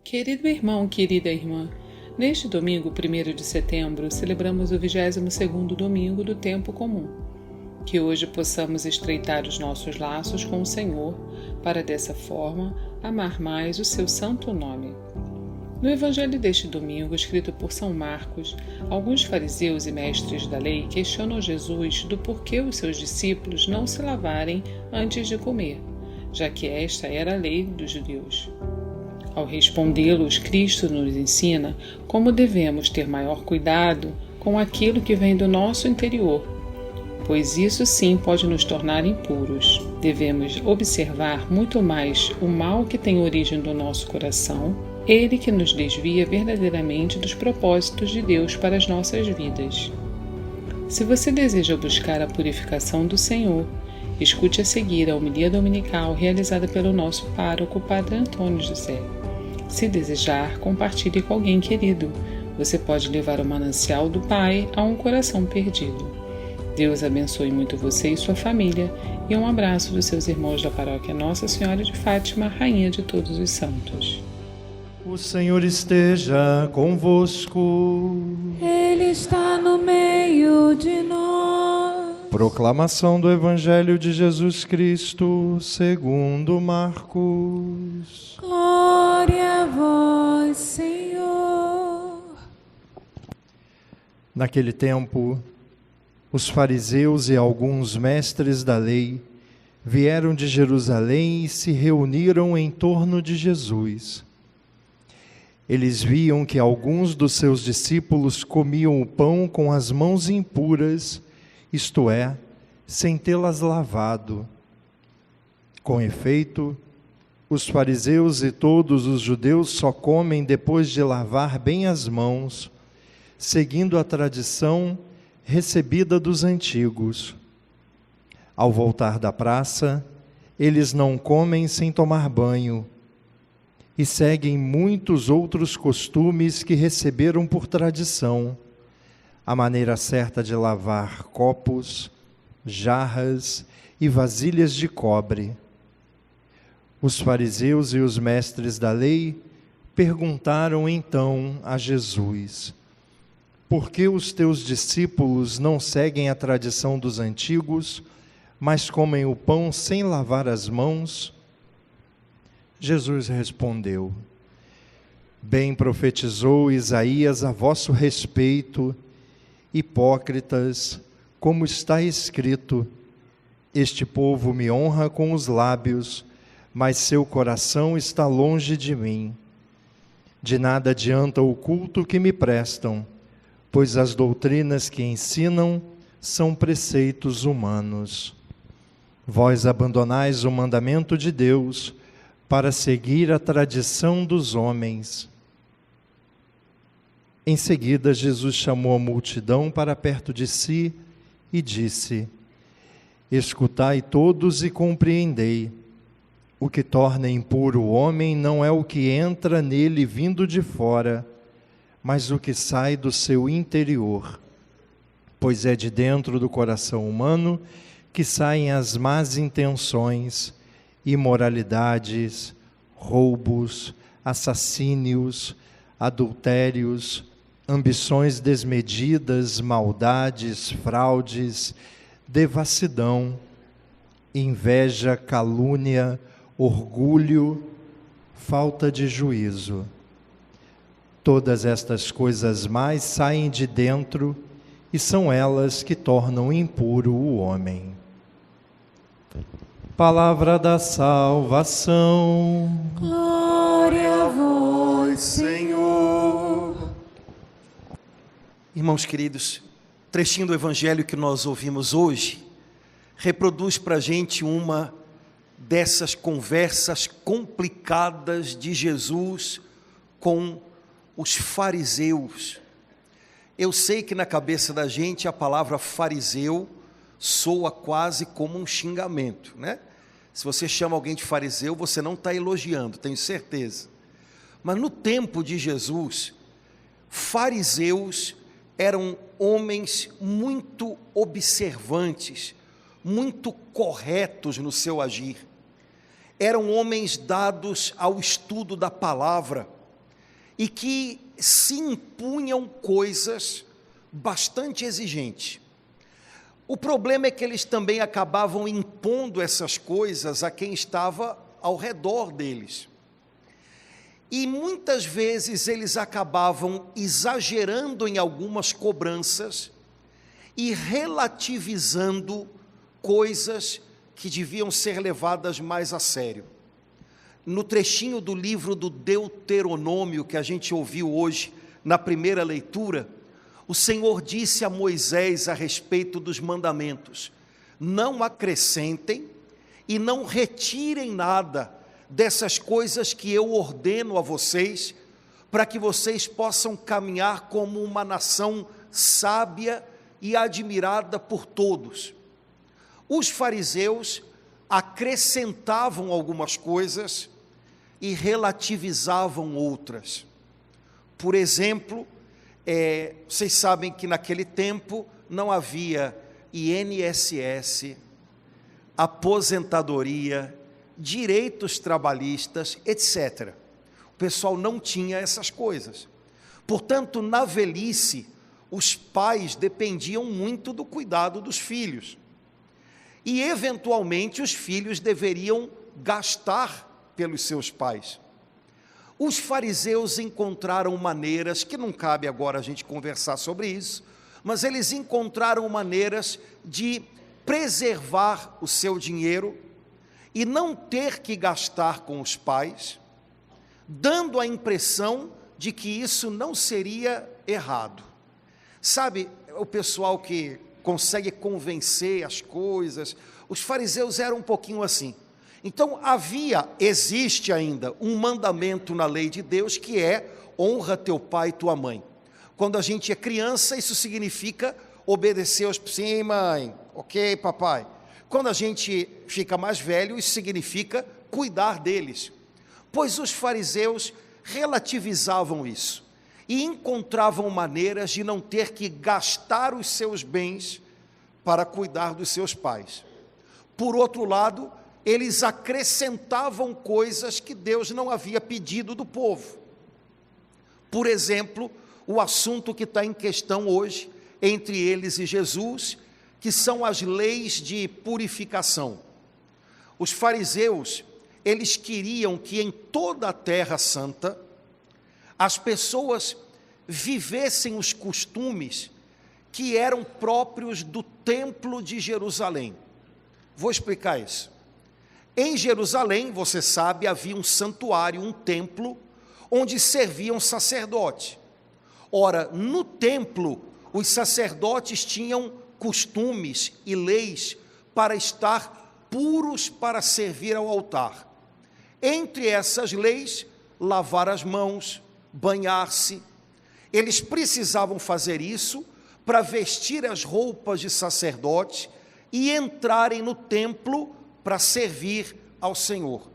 Querido irmão, querida irmã, neste domingo, 1º de setembro, celebramos o 22º domingo do tempo comum. Que hoje possamos estreitar os nossos laços com o Senhor, para dessa forma amar mais o seu santo nome. No evangelho deste domingo, escrito por São Marcos, alguns fariseus e mestres da lei questionam Jesus do porquê os seus discípulos não se lavarem antes de comer, já que esta era a lei dos judeus. Ao respondê-los, Cristo nos ensina como devemos ter maior cuidado com aquilo que vem do nosso interior, pois isso sim pode nos tornar impuros. Devemos observar muito mais o mal que tem origem do nosso coração, ele que nos desvia verdadeiramente dos propósitos de Deus para as nossas vidas. Se você deseja buscar a purificação do Senhor, escute a seguir a homilia dominical realizada pelo nosso pároco, Padre Antônio José. Se desejar, compartilhe com alguém querido. Você pode levar o manancial do Pai a um coração perdido. Deus abençoe muito você e sua família, e um abraço dos seus irmãos da paróquia Nossa Senhora de Fátima, Rainha de todos os santos. O Senhor esteja convosco. Ele está no meio de nós. Proclamação do Evangelho de Jesus Cristo, segundo Marcos. Glória a vós, Senhor. Naquele tempo, os fariseus e alguns mestres da lei vieram de Jerusalém e se reuniram em torno de Jesus. Eles viam que alguns dos seus discípulos comiam o pão com as mãos impuras, isto é, sem tê-las lavado. Com efeito, os fariseus e todos os judeus só comem depois de lavar bem as mãos, seguindo a tradição recebida dos antigos. Ao voltar da praça, eles não comem sem tomar banho, e seguem muitos outros costumes que receberam por tradição, a maneira certa de lavar copos, jarras e vasilhas de cobre. Os fariseus e os mestres da lei perguntaram então a Jesus: por que os teus discípulos não seguem a tradição dos antigos, mas comem o pão sem lavar as mãos? Jesus respondeu: bem profetizou Isaías a vosso respeito, hipócritas, como está escrito: este povo me honra com os lábios, mas seu coração está longe de mim. De nada adianta o culto que me prestam, pois as doutrinas que ensinam são preceitos humanos. Vós abandonais o mandamento de Deus para seguir a tradição dos homens. Em seguida, Jesus chamou a multidão para perto de si e disse: escutai todos e compreendei. O que torna impuro o homem não é o que entra nele vindo de fora, mas o que sai do seu interior. Pois é de dentro do coração humano que saem as más intenções, imoralidades, roubos, assassínios, adultérios, ambições desmedidas, maldades, fraudes, devassidão, inveja, calúnia, orgulho, falta de juízo. Todas estas coisas mais saem de dentro e são elas que tornam impuro o homem. Palavra da salvação. Glória a vós, Senhor. Irmãos queridos, trechinho do Evangelho que nós ouvimos hoje reproduz para a gente uma dessas conversas complicadas de Jesus com os fariseus. Eu sei que na cabeça da gente a palavra fariseu soa quase como um xingamento, né? Se você chama alguém de fariseu, você não está elogiando, tenho certeza. Mas no tempo de Jesus, fariseus eram homens muito observantes, muito corretos no seu agir. Eram homens dados ao estudo da palavra, e que se impunham coisas bastante exigentes. O problema é que eles também acabavam impondo essas coisas a quem estava ao redor deles. E muitas vezes eles acabavam exagerando em algumas cobranças e relativizando coisas que deviam ser levadas mais a sério. No trechinho do livro do Deuteronômio que a gente ouviu hoje na primeira leitura, o Senhor disse a Moisés a respeito dos mandamentos: não acrescentem e não retirem nada dessas coisas que eu ordeno a vocês, para que vocês possam caminhar como uma nação sábia e admirada por todos. Os fariseus acrescentavam algumas coisas e relativizavam outras. Por exemplo, vocês sabem que naquele tempo não havia INSS, aposentadoria, direitos trabalhistas, etc. O pessoal não tinha essas coisas. Portanto, na velhice, os pais dependiam muito do cuidado dos filhos. E, eventualmente, os filhos deveriam gastar pelos seus pais. Os fariseus encontraram maneiras, que não cabe agora a gente conversar sobre isso, mas eles encontraram maneiras de preservar o seu dinheiro e não ter que gastar com os pais, dando a impressão de que isso não seria errado. Sabe, o pessoal que consegue convencer as coisas, os fariseus eram um pouquinho assim. Então existe ainda um mandamento na lei de Deus que é: honra teu pai e tua mãe. Quando a gente é criança, isso significa obedecer aos pais. Sim, mãe, ok, papai. Quando a gente fica mais velho, isso significa cuidar deles. Pois os fariseus relativizavam isso e encontravam maneiras de não ter que gastar os seus bens para cuidar dos seus pais. Por outro lado, eles acrescentavam coisas que Deus não havia pedido do povo. Por exemplo, o assunto que está em questão hoje entre eles e Jesus, que são as leis de purificação. Os fariseus, eles queriam que em toda a Terra Santa, as pessoas vivessem os costumes que eram próprios do Templo de Jerusalém. Vou explicar isso. Em Jerusalém, você sabe, havia um santuário, um templo, onde serviam sacerdotes. Ora, no templo, os sacerdotes tinham costumes e leis para estar puros para servir ao altar. Entre essas leis, lavar as mãos, banhar-se. Eles precisavam fazer isso para vestir as roupas de sacerdote e entrarem no templo para servir ao Senhor.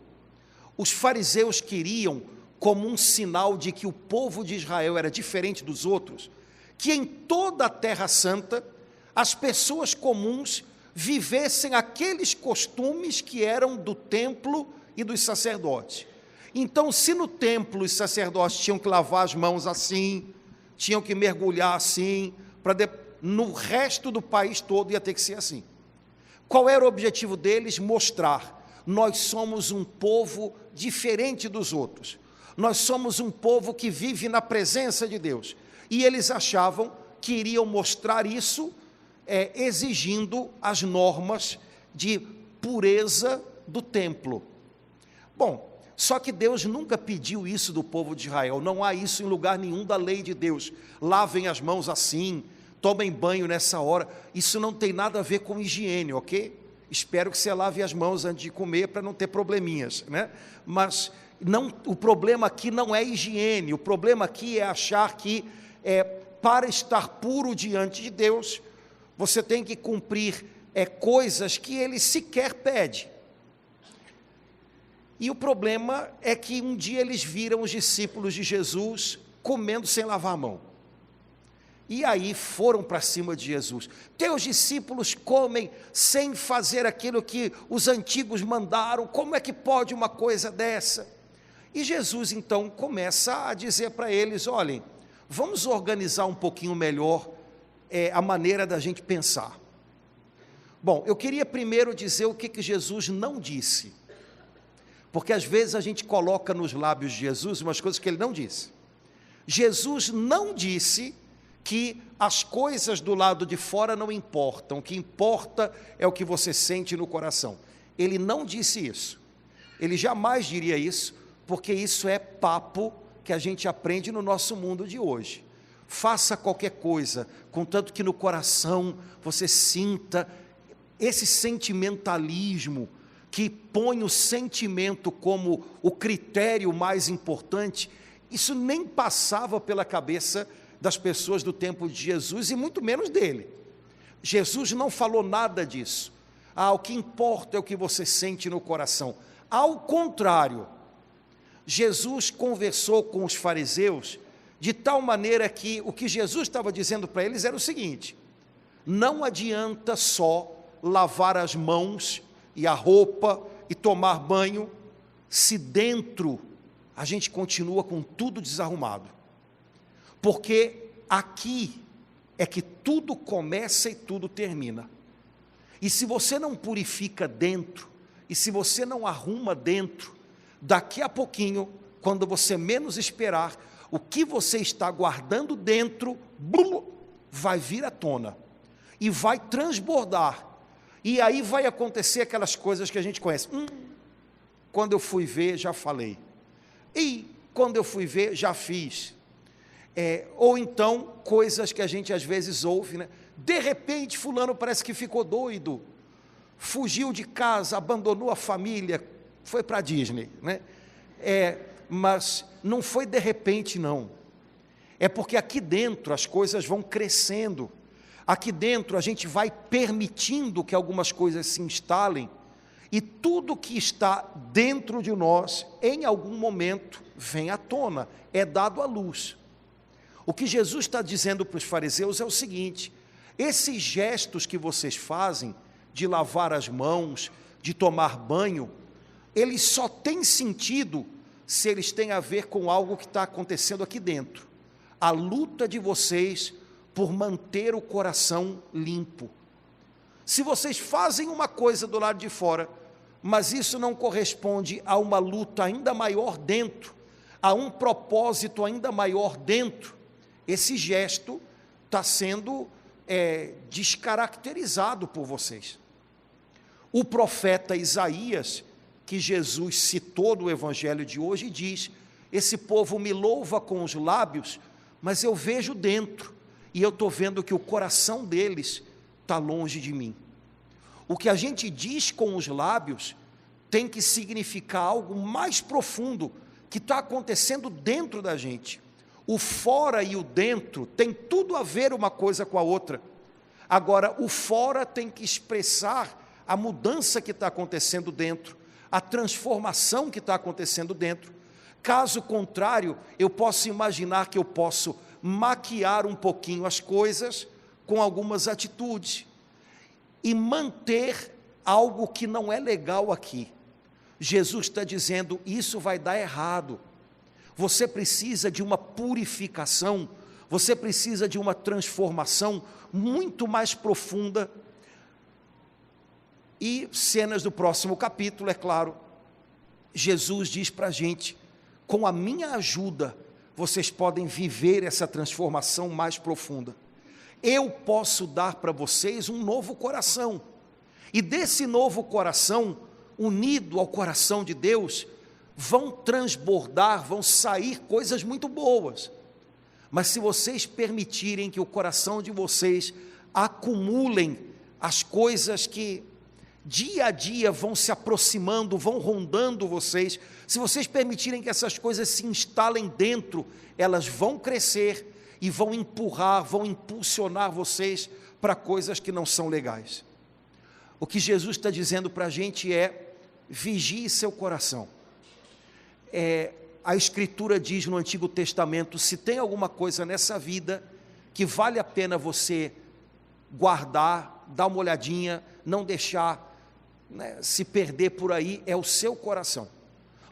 Os fariseus queriam, como um sinal de que o povo de Israel era diferente dos outros, que em toda a Terra Santa, as pessoas comuns vivessem aqueles costumes que eram do templo e dos sacerdotes. Então, se no templo os sacerdotes tinham que lavar as mãos assim, tinham que mergulhar assim, no resto do país todo ia ter que ser assim. Qual era o objetivo deles? Mostrar: nós somos um povo diferente dos outros. Nós somos um povo que vive na presença de Deus. E eles achavam que iriam mostrar isso exigindo as normas de pureza do templo. Bom, só que Deus nunca pediu isso do povo de Israel. Não há isso em lugar nenhum da lei de Deus. Lavem as mãos assim, tomem banho nessa hora. Isso não tem nada a ver com higiene, ok? Espero que você lave as mãos antes de comer para não ter probleminhas, né? Mas não, o problema aqui não é higiene. O problema aqui é achar que para estar puro diante de Deus, você tem que cumprir coisas que Ele sequer pede. E o problema é que um dia eles viram os discípulos de Jesus comendo sem lavar a mão. E aí foram para cima de Jesus. Teus discípulos comem sem fazer aquilo que os antigos mandaram. Como é que pode uma coisa dessa? E Jesus então começa a dizer para eles: olhem, vamos organizar um pouquinho melhor a maneira da gente pensar. Bom, eu queria primeiro dizer o que Jesus não disse, porque às vezes a gente coloca nos lábios de Jesus umas coisas que ele não disse. Jesus não disse que as coisas do lado de fora não importam, o que importa é o que você sente no coração. Ele não disse isso, ele jamais diria isso, porque isso é papo que a gente aprende no nosso mundo de hoje. Faça qualquer coisa, contanto que no coração você sinta esse sentimentalismo, que põe o sentimento como o critério mais importante. Isso nem passava pela cabeça das pessoas do tempo de Jesus, e muito menos dele. Jesus não falou nada disso. O que importa é o que você sente no coração. Ao contrário, Jesus conversou com os fariseus de tal maneira que o que Jesus estava dizendo para eles era o seguinte: não adianta só lavar as mãos e a roupa e tomar banho, se dentro a gente continua com tudo desarrumado, porque aqui é que tudo começa e tudo termina. E se você não purifica dentro, e se você não arruma dentro, daqui a pouquinho, quando você menos esperar, o que você está guardando dentro, vai vir à tona, e vai transbordar, e aí vai acontecer aquelas coisas que a gente conhece. Quando eu fui ver, já falei. E quando eu fui ver, já fiz. Ou então, coisas que a gente às vezes ouve, né? De repente, fulano parece que ficou doido, fugiu de casa, abandonou a família, foi para a Disney, né? Mas não foi de repente, não. É porque aqui dentro as coisas vão crescendo. Aqui dentro a gente vai permitindo que algumas coisas se instalem, e tudo que está dentro de nós, em algum momento, vem à tona, é dado à luz. O que Jesus está dizendo para os fariseus é o seguinte: esses gestos que vocês fazem, de lavar as mãos, de tomar banho, eles só têm sentido se eles têm a ver com algo que está acontecendo aqui dentro. A luta de vocês por manter o coração limpo. Se vocês fazem uma coisa do lado de fora, mas isso não corresponde a uma luta ainda maior dentro, a um propósito ainda maior dentro, esse gesto está sendo descaracterizado por vocês. O profeta Isaías, que Jesus citou no evangelho de hoje, diz: esse povo me louva com os lábios, mas eu vejo dentro, e eu estou vendo que o coração deles está longe de mim. O que a gente diz com os lábios tem que significar algo mais profundo, que está acontecendo dentro da gente. O fora e o dentro tem tudo a ver uma coisa com a outra. Agora, o fora tem que expressar a mudança que está acontecendo dentro, a transformação que está acontecendo dentro. Caso contrário, eu posso imaginar que eu posso maquiar um pouquinho as coisas com algumas atitudes e manter algo que não é legal aqui. Jesus está dizendo: isso vai dar errado. Você precisa de uma purificação, você precisa de uma transformação muito mais profunda. E cenas do próximo capítulo, é claro, Jesus diz para a gente: com a minha ajuda, vocês podem viver essa transformação mais profunda. Eu posso dar para vocês um novo coração, e desse novo coração, unido ao coração de Deus, vão transbordar, vão sair coisas muito boas. Mas se vocês permitirem que o coração de vocês acumulem as coisas que dia a dia vão se aproximando, vão rondando vocês, se vocês permitirem que essas coisas se instalem dentro, elas vão crescer e vão empurrar, vão impulsionar vocês para coisas que não são legais. O que Jesus está dizendo para a gente é: vigie seu coração. A Escritura diz no Antigo Testamento: se tem alguma coisa nessa vida que vale a pena você guardar, dar uma olhadinha, não deixar se perder por aí, é o seu coração.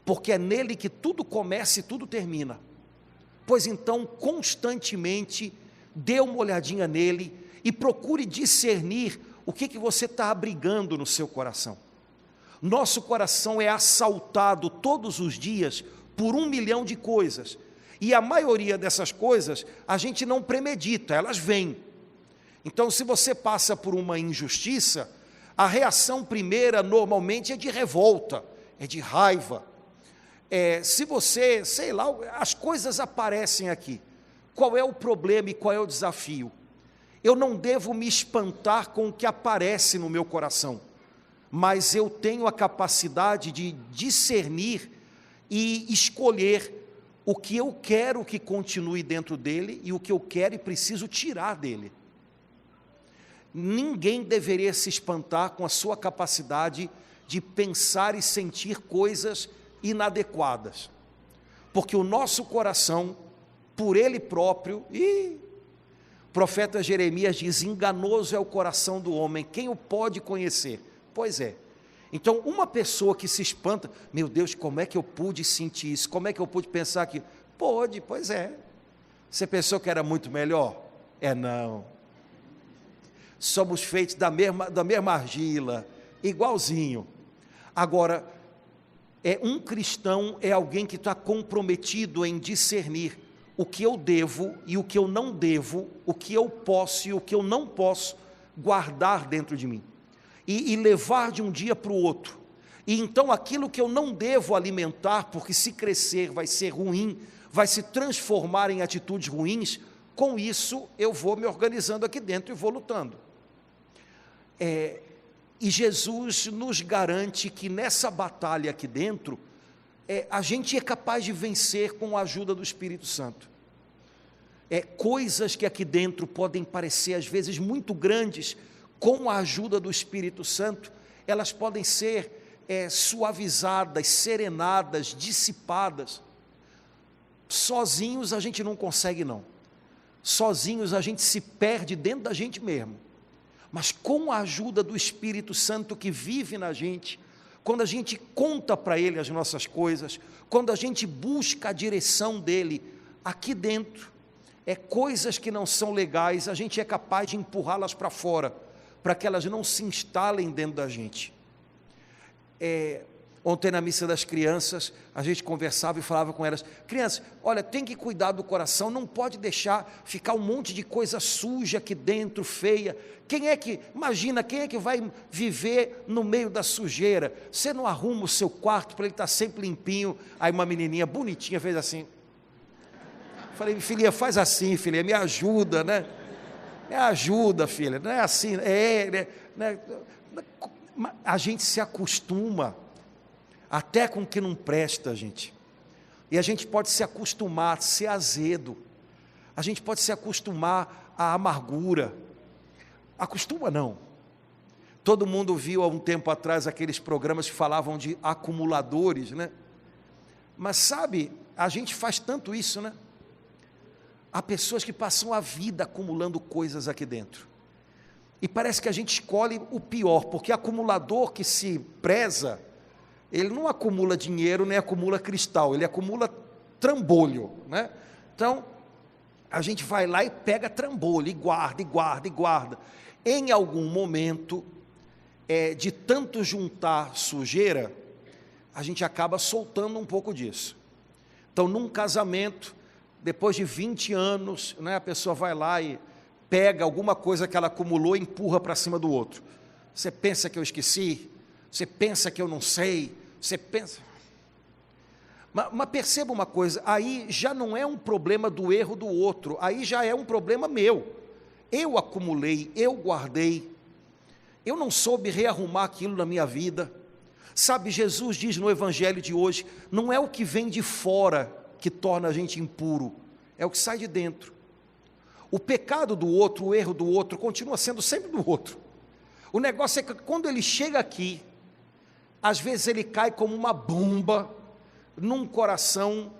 porque é nele que tudo começa e tudo termina. Pois então, constantemente, dê uma olhadinha nele e procure discernir o que você está abrigando no seu coração. Nosso coração é assaltado todos os dias por 1 milhão de coisas, e a maioria dessas coisas a gente não premedita, elas vêm. Então, se você passa por uma injustiça, a reação primeira normalmente é de revolta, é de raiva. Se você, sei lá, as coisas aparecem aqui. Qual é o problema e qual é o desafio? Eu não devo me espantar com o que aparece no meu coração, mas eu tenho a capacidade de discernir e escolher o que eu quero que continue dentro dele e o que eu quero e preciso tirar dele. Ninguém deveria se espantar com a sua capacidade de pensar e sentir coisas inadequadas, porque o nosso coração, por ele próprio, o profeta Jeremias diz: enganoso é o coração do homem, quem o pode conhecer? Pois é. Então, uma pessoa que se espanta, meu Deus, como é que eu pude sentir isso? Como é que eu pude pensar aqui? Pode, pois é. Você pensou que era muito melhor? Não. Somos feitos da mesma argila, igualzinho. Agora, um cristão é alguém que está comprometido em discernir o que eu devo e o que eu não devo, o que eu posso e o que eu não posso guardar dentro de mim, e levar de um dia para o outro. E então aquilo que eu não devo alimentar, porque se crescer vai ser ruim, vai se transformar em atitudes ruins, com isso eu vou me organizando aqui dentro e vou lutando. E Jesus nos garante que nessa batalha aqui dentro, a gente é capaz de vencer com a ajuda do Espírito Santo. Coisas que aqui dentro podem parecer às vezes muito grandes, com a ajuda do Espírito Santo, elas podem ser suavizadas, serenadas, dissipadas. Sozinhos a gente não consegue não. Sozinhos a gente se perde dentro da gente mesmo. Mas com a ajuda do Espírito Santo que vive na gente, quando a gente conta para Ele as nossas coisas, quando a gente busca a direção dEle, aqui dentro, coisas que não são legais, a gente é capaz de empurrá-las para fora, para que elas não se instalem dentro da gente. Ontem na missa das crianças, a gente conversava e falava com elas: crianças, olha, tem que cuidar do coração, não pode deixar ficar um monte de coisa suja aqui dentro, feia. Imagina, quem é que vai viver no meio da sujeira? Você não arruma o seu quarto para ele estar sempre limpinho? Aí uma menininha bonitinha fez assim. Falei: filhinha, faz assim, filha, me ajuda, né? Me ajuda, filha, não é assim, né? A gente se acostuma até com o que não presta, gente. E a gente pode se acostumar a ser azedo. A gente pode se acostumar à amargura. Acostuma não. Todo mundo viu há um tempo atrás aqueles programas que falavam de acumuladores, né? Mas sabe, a gente faz tanto isso, né? Há pessoas que passam a vida acumulando coisas aqui dentro. E parece que a gente escolhe o pior, porque acumulador que se preza, ele não acumula dinheiro, nem acumula cristal, ele acumula trambolho, né? Então, a gente vai lá e pega trambolho, e guarda, e guarda, e guarda. Em algum momento, de tanto juntar sujeira, a gente acaba soltando um pouco disso. Então, num casamento, depois de 20 anos, né, a pessoa vai lá e pega alguma coisa que ela acumulou e empurra para cima do outro. Você pensa que eu esqueci? Você pensa que eu não sei? Você pensa... Mas perceba uma coisa, aí já não é um problema do erro do outro, aí já é um problema meu. Eu acumulei, eu guardei, eu não soube rearrumar aquilo na minha vida. Sabe, Jesus diz no Evangelho de hoje, não é o que vem de fora que torna a gente impuro, é o que sai de dentro. O pecado do outro, o erro do outro, continua sendo sempre do outro. O negócio é que quando ele chega aqui, às vezes ele cai como uma bomba, num coração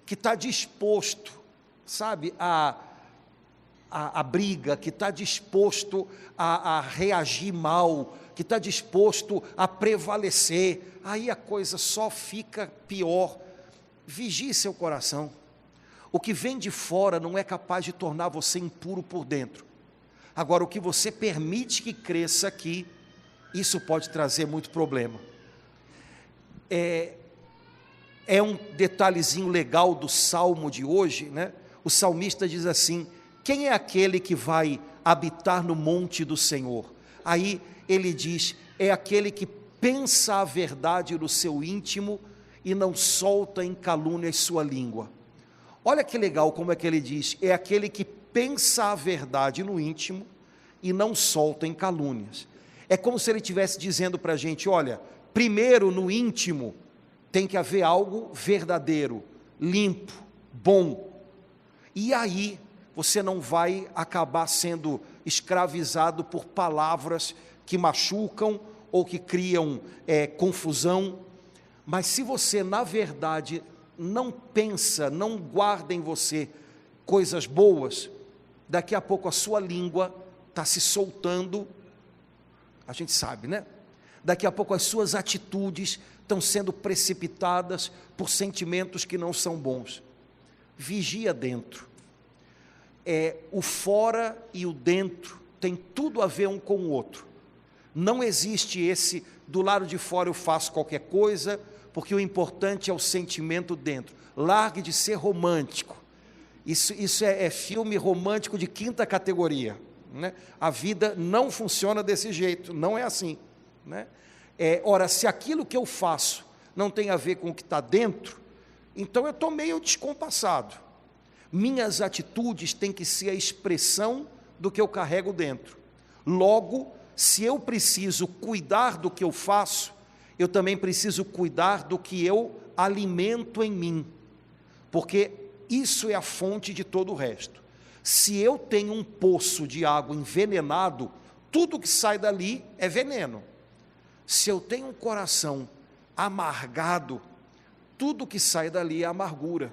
que está disposto, sabe, a briga, que está disposto a reagir mal, que está disposto a prevalecer, aí a coisa só fica pior. Vigie seu coração. O que vem de fora não é capaz de tornar você impuro por dentro. Agora, o que você permite que cresça aqui, isso pode trazer muito problema. É um detalhezinho legal do salmo de hoje, né? O salmista diz assim: quem é aquele que vai habitar no monte do Senhor? Aí ele diz: é aquele que pensa a verdade no seu íntimo e não solta em calúnias sua língua. Olha que legal como é que ele diz: é aquele que pensa a verdade no íntimo e não solta em calúnias. É como se ele estivesse dizendo para a gente: olha, primeiro no íntimo tem que haver algo verdadeiro, limpo, bom, e aí você não vai acabar sendo escravizado por palavras que machucam ou que criam confusão. Mas se você, na verdade, não pensa, não guarda em você coisas boas, daqui a pouco a sua língua está se soltando, a gente sabe, né? Daqui a pouco as suas atitudes estão sendo precipitadas por sentimentos que não são bons. Vigia dentro. O fora e o dentro tem tudo a ver um com o outro. Não existe esse, do lado de fora eu faço qualquer coisa, porque o importante é o sentimento dentro. Largue de ser romântico. Isso é filme romântico de quinta categoria, né? A vida não funciona desse jeito, não é assim, né? Ora, se aquilo que eu faço não tem a ver com o que está dentro, então eu estou meio descompassado. Minhas atitudes têm que ser a expressão do que eu carrego dentro. Logo, se eu preciso cuidar do que eu faço, eu também preciso cuidar do que eu alimento em mim, porque isso é a fonte de todo o resto. Se eu tenho um poço de água envenenado, tudo que sai dali é veneno. Se eu tenho um coração amargado, tudo que sai dali é amargura.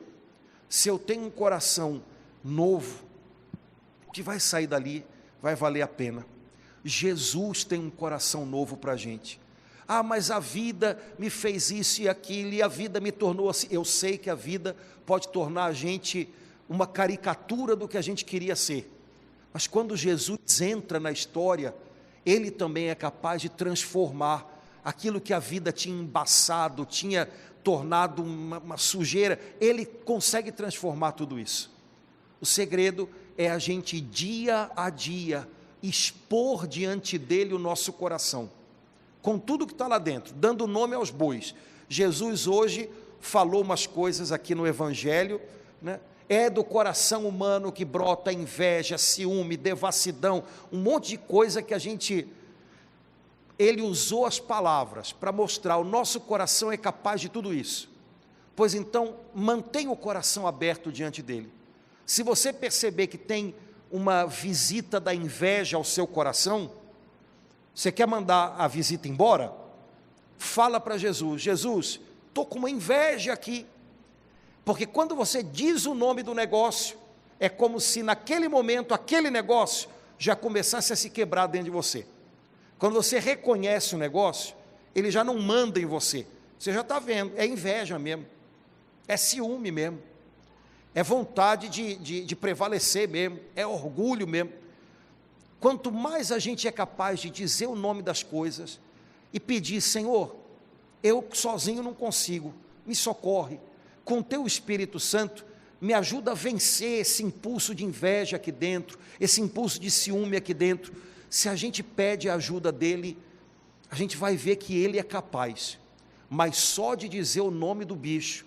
Se eu tenho um coração novo, o que vai sair dali vai valer a pena. Jesus tem um coração novo para a gente. Ah, mas a vida me fez isso e aquilo, e a vida me tornou assim. Eu sei que a vida pode tornar a gente uma caricatura do que a gente queria ser. Mas quando Jesus entra na história, Ele também é capaz de transformar aquilo que a vida tinha embaçado, tinha tornado uma sujeira. Ele consegue transformar tudo isso. O segredo é a gente, dia a dia, expor diante dele o nosso coração, com tudo que está lá dentro, dando nome aos bois. Jesus hoje falou umas coisas aqui no Evangelho, né? É do coração humano que brota inveja, ciúme, devassidão, um monte de coisa que ele usou as palavras para mostrar, o nosso coração é capaz de tudo isso. Pois então, mantenha o coração aberto diante dele. Se você perceber que tem uma visita da inveja ao seu coração, você quer mandar a visita embora? Fala para Jesus: Jesus, estou com uma inveja aqui. Porque quando você diz o nome do negócio, é como se naquele momento, aquele negócio já começasse a se quebrar dentro de você. Quando você reconhece o negócio, ele já não manda em você. Você já está vendo, é inveja mesmo, é ciúme mesmo, é vontade de prevalecer mesmo, é orgulho mesmo. Quanto mais a gente é capaz de dizer o nome das coisas e pedir: Senhor, eu sozinho não consigo, me socorre, com o teu Espírito Santo, me ajuda a vencer esse impulso de inveja aqui dentro, esse impulso de ciúme aqui dentro. Se a gente pede a ajuda dele, a gente vai ver que ele é capaz, mas só de dizer o nome do bicho,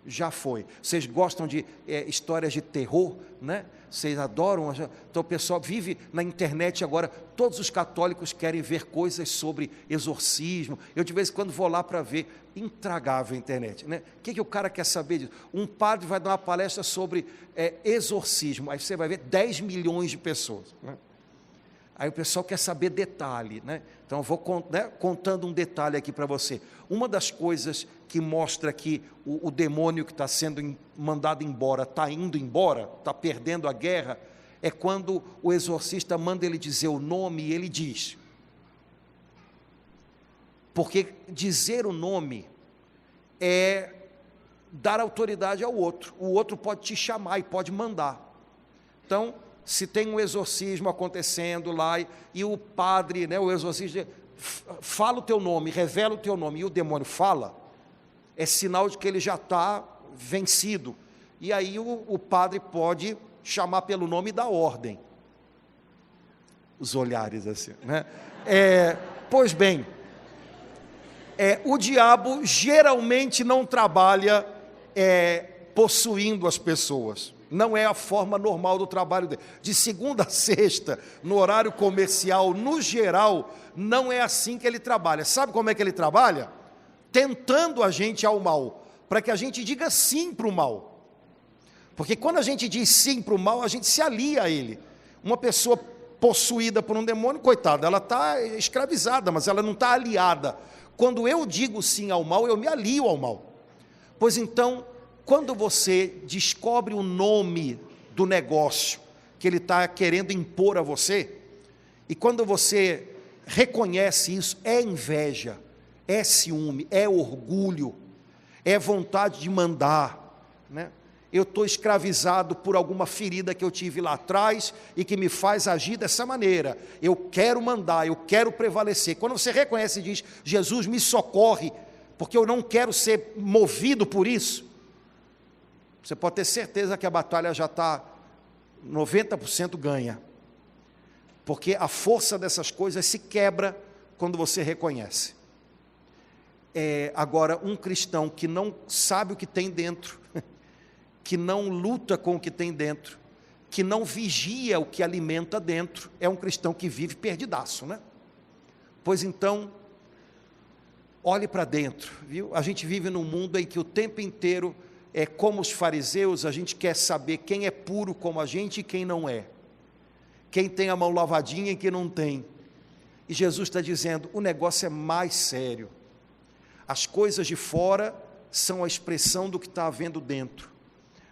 já foi. Vocês gostam de histórias de terror, né? Vocês adoram, então o pessoal vive na internet agora, todos os católicos querem ver coisas sobre exorcismo. Eu de vez em quando vou lá para ver, intragável a internet, né? O que o cara quer saber disso? Um padre vai dar uma palestra sobre exorcismo, aí você vai ver 10 milhões de pessoas, né? Aí o pessoal quer saber detalhe, né? Então eu vou contando um detalhe aqui para você. Uma das coisas que mostra que o demônio que está sendo mandado embora, está indo embora, está perdendo a guerra, é quando o exorcista manda ele dizer o nome e ele diz. Porque dizer o nome é dar autoridade ao outro. O outro pode te chamar e pode mandar. Então, se tem um exorcismo acontecendo lá e o padre, né, o exorcista, fala o teu nome, revela o teu nome, e o demônio fala, é sinal de que ele já está vencido. E aí o padre pode chamar pelo nome e dar ordem. Os olhares assim, né? Pois bem, o diabo geralmente não trabalha possuindo as pessoas. Não é a forma normal do trabalho dele. De segunda a sexta, no horário comercial, no geral, não é assim que ele trabalha. Sabe como é que ele trabalha? Tentando a gente ao mal, para que a gente diga sim para o mal. Porque quando a gente diz sim para o mal, a gente se alia a ele. Uma pessoa possuída por um demônio, coitada, ela está escravizada, mas ela não está aliada. Quando eu digo sim ao mal, eu me alio ao mal. Pois então, quando você descobre o nome do negócio que ele está querendo impor a você, e quando você reconhece isso, é inveja, é ciúme, é orgulho, é vontade de mandar, né? Eu estou escravizado por alguma ferida que eu tive lá atrás e que me faz agir dessa maneira. Eu quero mandar, eu quero prevalecer. Quando você reconhece e diz, Jesus me socorre, porque eu não quero ser movido por isso, você pode ter certeza que a batalha já está 90% ganha. Porque a força dessas coisas se quebra quando você reconhece. Agora, um cristão que não sabe o que tem dentro, que não luta com o que tem dentro, que não vigia o que alimenta dentro, é um cristão que vive perdidaço, né? Pois então, olhe para dentro, viu? A gente vive num mundo em que o tempo inteiro, como os fariseus, a gente quer saber quem é puro como a gente e quem não é. Quem tem a mão lavadinha e quem não tem. E Jesus está dizendo, o negócio é mais sério. As coisas de fora são a expressão do que está havendo dentro.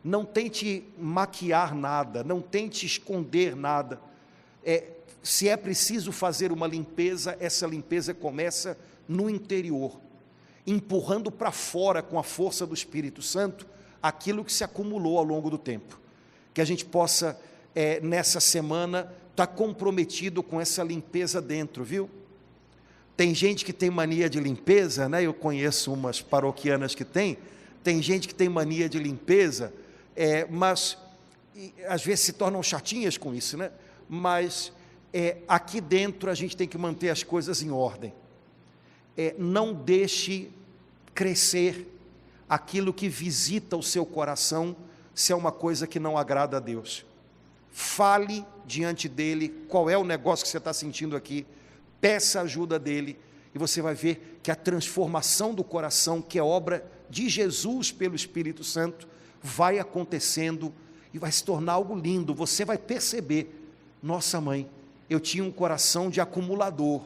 Não tente maquiar nada, não tente esconder nada. Se é preciso fazer uma limpeza, essa limpeza começa no interior, empurrando para fora com a força do Espírito Santo aquilo que se acumulou ao longo do tempo. Que a gente possa, nessa semana, estar comprometido com essa limpeza dentro, viu? Tem gente que tem mania de limpeza, né? Eu conheço umas paroquianas que tem gente que tem mania de limpeza, mas às vezes se tornam chatinhas com isso, né? Mas aqui dentro a gente tem que manter as coisas em ordem. Não deixe crescer aquilo que visita o seu coração, se é uma coisa que não agrada a Deus. Fale diante dele qual é o negócio que você está sentindo aqui, peça ajuda dele, e você vai ver que a transformação do coração, que é obra de Jesus pelo Espírito Santo, vai acontecendo e vai se tornar algo lindo. Você vai perceber, nossa mãe, eu tinha um coração de acumulador,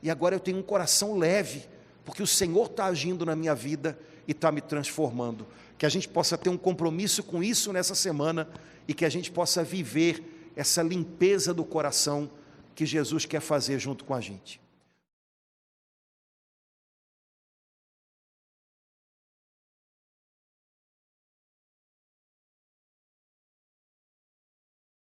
e agora eu tenho um coração leve, porque o Senhor está agindo na minha vida e está me transformando. Que a gente possa ter um compromisso com isso nessa semana, e que a gente possa viver essa limpeza do coração que Jesus quer fazer junto com a gente.